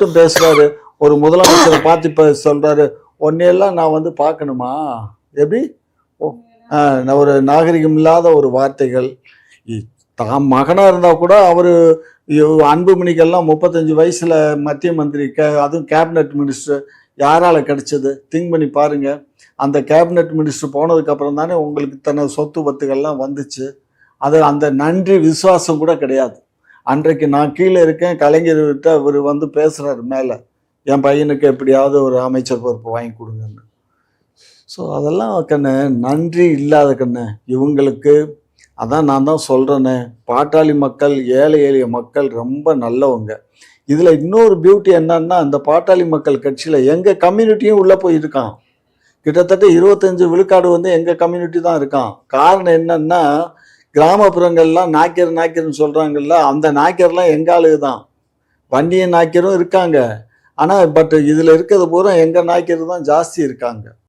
மட்டும் பேசுகிறாரு, ஒரு முதலமைச்சரை பார்த்து இப்போ சொல்கிறாரு, ஒன்னையெல்லாம் நான் வந்து பார்க்கணுமா? எப்படி? ஓ, ஒரு நாகரிகம் இல்லாத ஒரு வார்த்தைகள். தான் மகனாக இருந்தால் கூட அவர் அன்புமணிக்கெல்லாம் 35 வயசில் மத்திய மந்திரி, அதுவும் கேபினட் மினிஸ்டர் யாரால் கிடைச்சது? திங்க் பண்ணி பாருங்கள். அந்த கேபினட் மினிஸ்டர் போனதுக்கப்புறம் தானே உங்களுக்கு தனது சொத்து பத்துகள்லாம் வந்துச்சு. அது அந்த நன்றி விசுவாசம் கூட கிடையாது. அன்றைக்கு நான் கீழே இருக்கேன், கலைஞர்கிட்ட அவர் வந்து பேசுகிறார் மேலே, என் பையனுக்கு எப்படியாவது ஒரு அமைச்சர் பொறுப்பு வாங்கி கொடுங்கன்னு. ஸோ அதெல்லாம் கண்ணு நன்றி இல்லாத கண்ணு இவங்களுக்கு. அதான் நான் தான் சொல்கிறேனே, பாட்டாளி மக்கள், ஏழை எளிய மக்கள் ரொம்ப நல்லவங்க. இதில் இன்னொரு பியூட்டி என்னன்னா, இந்த பாட்டாளி மக்கள் கட்சியில் எங்கள் கம்யூனிட்டியும் உள்ளே போயிருக்கான். கிட்டத்தட்ட 25 விழுக்காடு வந்து எங்கள் கம்யூனிட்டி தான் இருக்கான். காரணம் என்னன்னா, கிராமப்புறங்கள்லாம் நாய்க்கர்னு சொல்கிறாங்கல்ல, அந்த நாய்க்கர்லாம் எங்கள் ஆளுக தான். வண்டியன் நாய்க்கரும் இருக்காங்க. ஆனால் பட் இதில் இருக்கிறது பூரா எங்கள் நாய்க்கர் தான் ஜாஸ்தி இருக்காங்க.